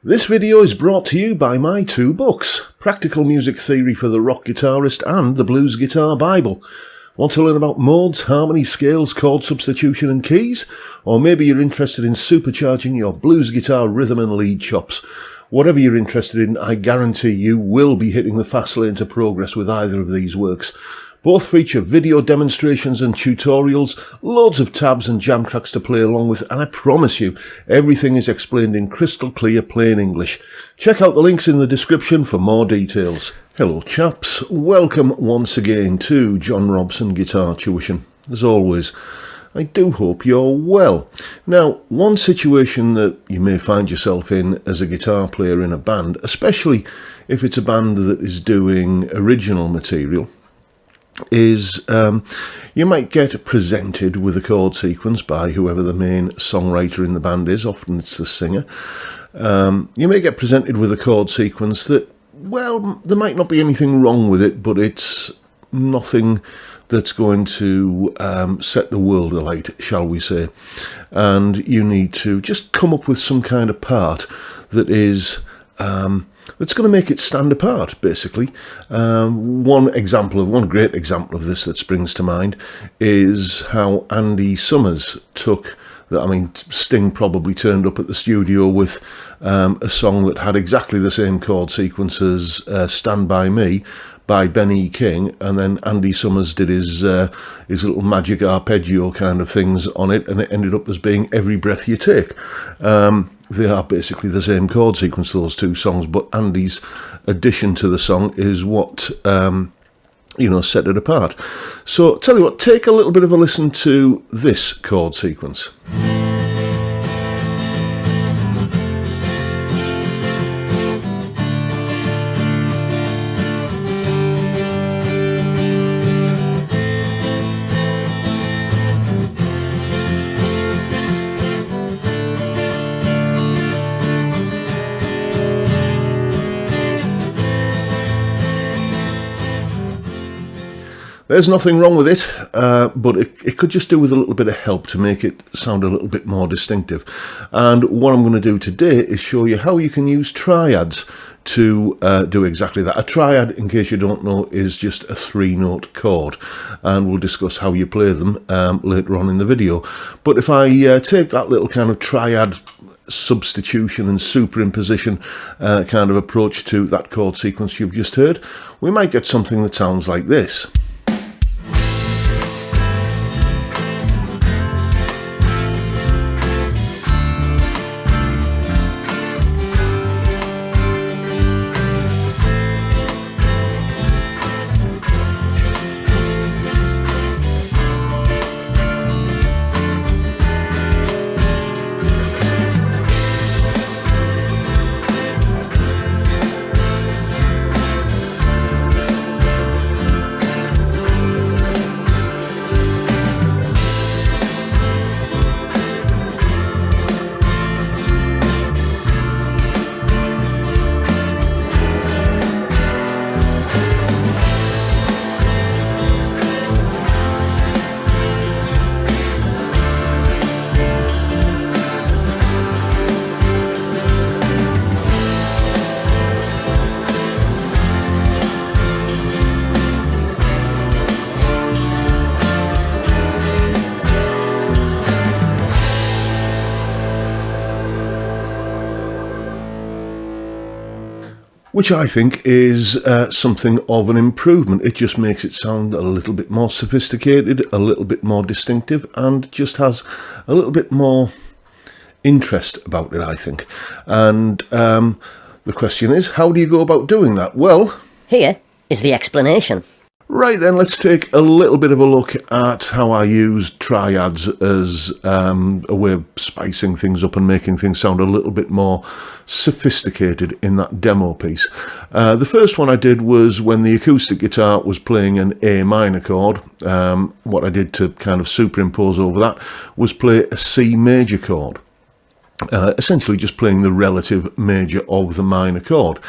This video is brought to you by my two books, Practical Music Theory for the Rock Guitarist and The Blues Guitar Bible. Want to learn about modes, harmony, scales, chord substitution and keys? Or maybe you're interested in supercharging your blues guitar rhythm and lead chops. Whatever you're interested in, I guarantee you will be hitting the fast lane to progress with either of these works. Both feature video demonstrations and tutorials, loads of tabs and jam tracks to play along with, and I promise you, everything is explained in crystal clear plain English. Check out the links in the description for more details. Hello chaps, welcome once again to John Robson Guitar Tuition. As always, I do hope you're well. Now, one situation that you may find yourself in as a guitar player in a band, especially if it's a band that is doing original material, is you might get presented with a chord sequence by whoever the main songwriter in the band is. Often it's the singer. You may get presented with a chord sequence that, well, there might not be anything wrong with it, but it's nothing that's going to set the world alight, shall we say. And you need to just come up with some kind of part that is that's going to make it stand apart, basically. One great example of this that springs to mind is how Andy Summers took that. I mean, Sting probably turned up at the studio with a song that had exactly the same chord sequence as Stand By Me by Ben E. King, and then Andy Summers did his little magic arpeggio kind of things on it, and it ended up as being Every Breath You Take. They are basically the same chord sequence, those two songs, but Andy's addition to the song is what set it apart. So tell you what, take a little bit of a listen to this chord sequence. There's nothing wrong with it, but it could just do with a little bit of help to make it sound a little bit more distinctive. And what I'm going to do today is show you how you can use triads to do exactly that. A triad, in case you don't know, is just a 3-note chord, and we'll discuss how you play them later on in the video. But if I take that little kind of triad substitution and superimposition kind of approach to that chord sequence you've just heard, we might get something that sounds like this. Which I think is something of an improvement. It just makes it sound a little bit more sophisticated, a little bit more distinctive, and just has a little bit more interest about it, I think. And the question is, how do you go about doing that? Well, here is the explanation. Right then, let's take a little bit of a look at how I use triads as a way of spicing things up and making things sound a little bit more sophisticated in that demo piece. The first one I did was when the acoustic guitar was playing an A minor chord. What I did to kind of superimpose over that was play a C major chord. Essentially just playing the relative major of the minor chord.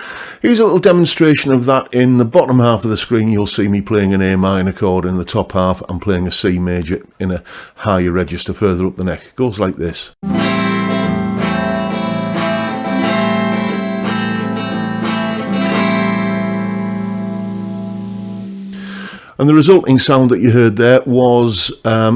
Here's a little demonstration of that. In the bottom half of the screen you'll see me playing an A minor chord. In the top half I'm playing a C major in a higher register further up the neck. It goes like this. And the resulting sound that you heard there was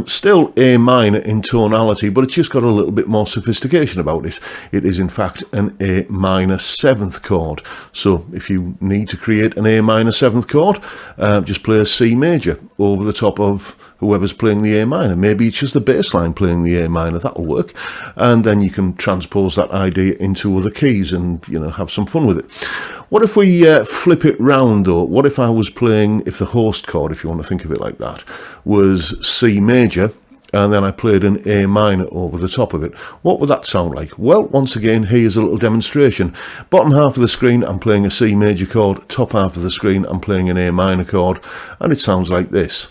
still A minor in tonality, but it's just got a little bit more sophistication about it. It is in fact an A minor 7th chord. So if you need to create an A minor 7th chord, just play a C major over the top of whoever's playing the A minor. Maybe it's just the bass line playing the A minor, that'll work. And then you can transpose that idea into other keys and, you know, have some fun with it. What if we flip it round though? What if I was playing, if the host chord, if you want to think of it like that, was C major, and then I played an A minor over the top of it? What would that sound like? Well, once again, here's a little demonstration. Bottom half of the screen, I'm playing a C major chord. Top half of the screen, I'm playing an A minor chord. And it sounds like this.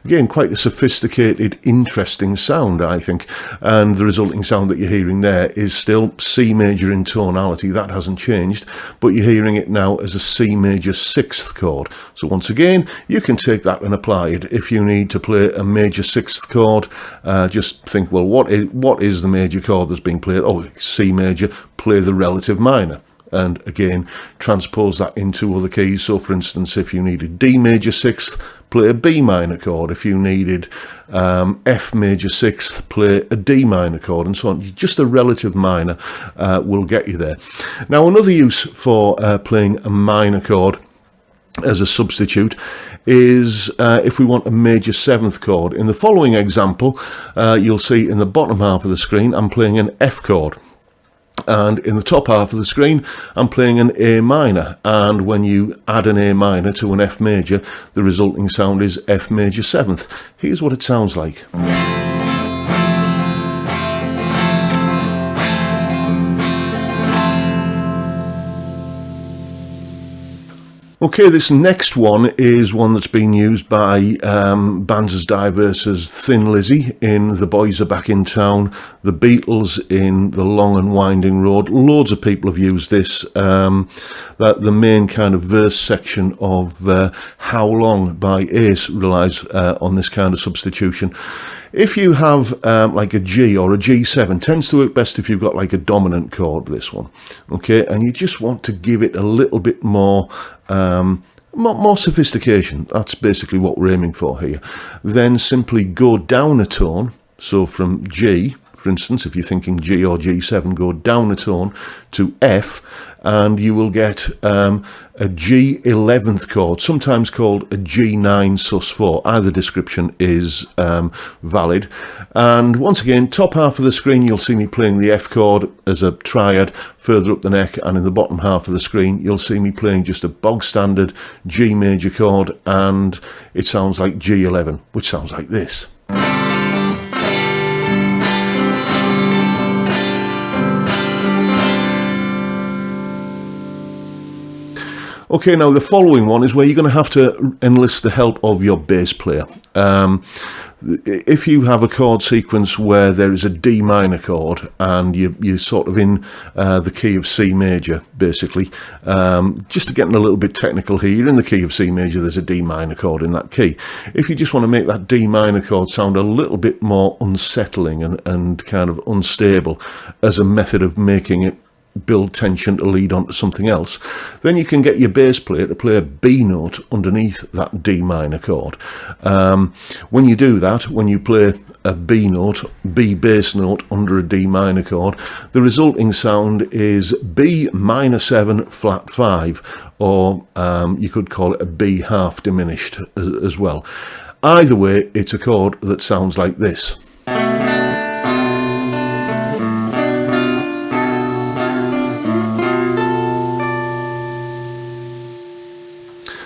Again, quite a sophisticated, interesting sound, I think. And the resulting sound that you're hearing there is still C major in tonality. That hasn't changed, but you're hearing it now as a C major 6th chord. So once again, you can take that and apply it. If you need to play a major 6th chord, just think, well, what is the major chord that's being played? Oh, C major, play the relative minor. And again, transpose that into other keys. So for instance, if you needed D major 6th, play a B minor chord. If you needed F major 6th, play a D minor chord, and so on. Just a relative minor will get you there. Now, another use for playing a minor chord as a substitute is if we want a major 7th chord. In the following example, you'll see in the bottom half of the screen, I'm playing an F chord. And in the top half of the screen, I'm playing an A minor. And when you add an A minor to an F major, the resulting sound is F major 7th. Here's what it sounds like. Okay, this next one is one that's been used by bands as diverse as Thin Lizzy in The Boys Are Back in Town, the Beatles in The Long and Winding Road. Loads of people have used this. That the main kind of verse section of How Long by Ace relies on this kind of substitution. If you have like a G or a G7, tends to work best if you've got like a dominant chord, this one, okay, and you just want to give it a little bit more sophistication. That's basically what we're aiming for here. Then simply go down a tone, so from G, for instance, if you're thinking G or G7, go down a tone to F, and you will get a G11th chord, sometimes called a G9 sus4. Either description is valid. And once again, top half of the screen, you'll see me playing the F chord as a triad further up the neck, and in the bottom half of the screen, you'll see me playing just a bog standard G major chord, and it sounds like G11, which sounds like this. Okay, now the following one is where you're going to have to enlist the help of your bass player. If you have a chord sequence where there is a D minor chord and you're sort of in the key of C major, basically, just to get a little bit technical here, you're in the key of C major, there's a D minor chord in that key. If you just want to make that D minor chord sound a little bit more unsettling and kind of unstable as a method of making it build tension to lead on to something else, then you can get your bass player to play a B note underneath that D minor chord. When you do that, when you play a B note, B bass note under a D minor chord, the resulting sound is B minor 7 flat 5, or you could call it a B half diminished as well. Either way, it's a chord that sounds like this.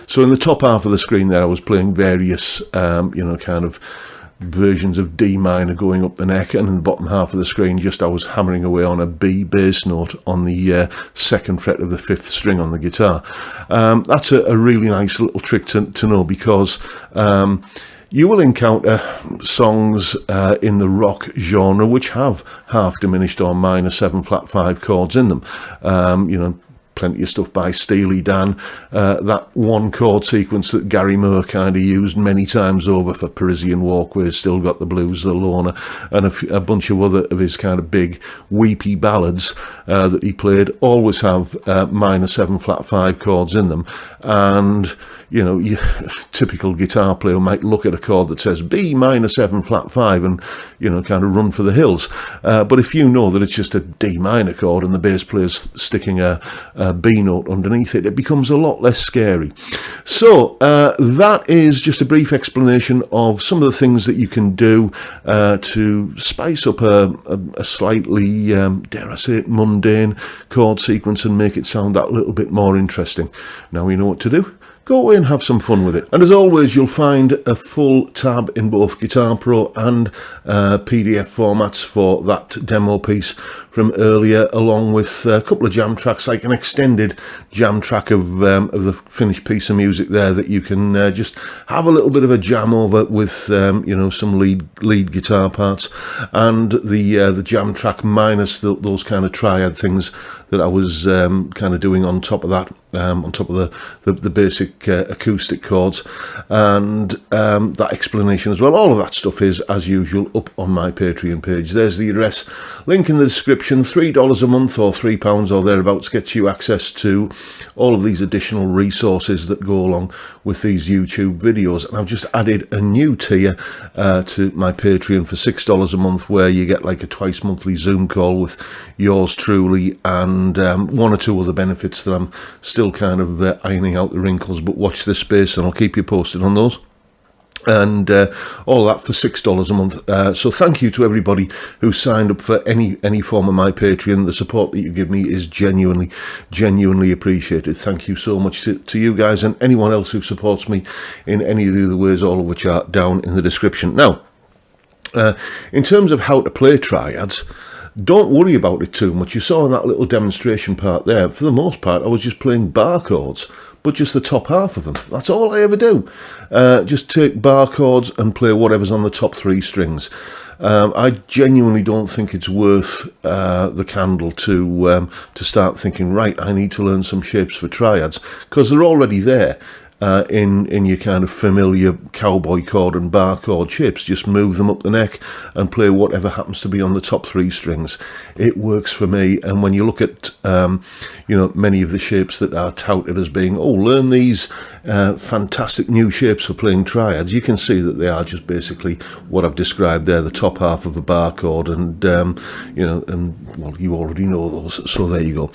So in the top half of the screen there, I was playing various, kind of versions of D minor going up the neck, and in the bottom half of the screen, just I was hammering away on a B bass note on the second fret of the 5th string on the guitar. That's a really nice little trick to know, because you will encounter songs in the rock genre which have half diminished or minor 7 flat 5 chords in them. plenty of stuff by Steely Dan. That one chord sequence that Gary Moore kind of used many times over for Parisian Walkways, Still Got the Blues, The Loner, and a bunch of other of his kind of big weepy ballads that he played always have minor 7 flat 5 chords in them. And you know, typical guitar player might look at a chord that says B minor 7 flat 5 and, you know, kind of run for the hills. But if you know that it's just a D minor chord and the bass player's sticking a B note underneath it, it becomes a lot less scary. So that is just a brief explanation of some of the things that you can do to spice up a slightly, dare I say it, mundane chord sequence and make it sound that little bit more interesting. Now we know what to do. Go away and have some fun with it. And as always, you'll find a full tab in both Guitar Pro and PDF formats for that demo piece from earlier, along with a couple of jam tracks, like an extended jam track of the finished piece of music there that you can just have a little bit of a jam over with, you know, some lead guitar parts, and the jam track minus those kind of triad things that I was kind of doing on top of that. On top of the basic acoustic chords, and that explanation as well. All of that stuff is, as usual, up on my Patreon page. There's the address, link in the description. $3 a month or £3 or thereabouts gets you access to all of these additional resources that go along with these YouTube videos. And I've just added a new tier to my Patreon for $6 a month, where you get like a twice monthly Zoom call with yours truly, and one or two other benefits that I'm still kind of ironing out the wrinkles, but watch this space and I'll keep you posted on those. And all that for $6 a month. So thank you to everybody who signed up for any form of my Patreon. The support that you give me is genuinely appreciated. Thank you so much to you guys, and anyone else who supports me in any of the other ways, all of which are down in the description. Now, in terms of how to play triads, don't worry about it too much. You saw in that little demonstration part there, for the most part, I was just playing bar chords, but just the top half of them. That's all I ever do. Just take bar chords and play whatever's on the top 3 strings. I genuinely don't think it's worth the candle to start thinking, right, I need to learn some shapes for triads, because they're already there. In your kind of familiar cowboy chord and bar chord shapes. Just move them up the neck and play whatever happens to be on the top 3 strings. It works for me. And when you look at you know, many of the shapes that are touted as being, oh, learn these fantastic new shapes for playing triads, you can see that they are just basically what I've described there, the top half of a bar chord, and you know, and well, you already know those, so there you go.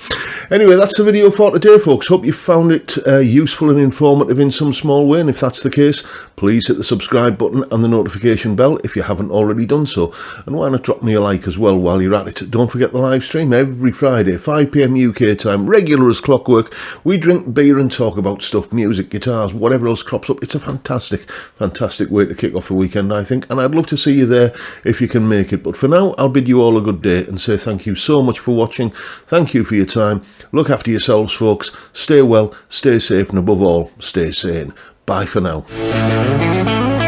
Anyway, that's the video for today, folks. Hope you found it useful and informative in some small way, and if that's the case, please hit the subscribe button and the notification bell if you haven't already done so, and why not drop me a like as well while you're at it. Don't forget the live stream every Friday, 5 PM UK time, regular as clockwork. We drink beer and talk about stuff, music, guitars, whatever else crops up. It's a fantastic way to kick off the weekend, I think, and I'd love to see you there if you can make it. But for now, I'll bid you all a good day and say thank you so much for watching. Thank you for your time. Look after yourselves, folks. Stay well, stay safe, and above all, stay sane. Bye for now.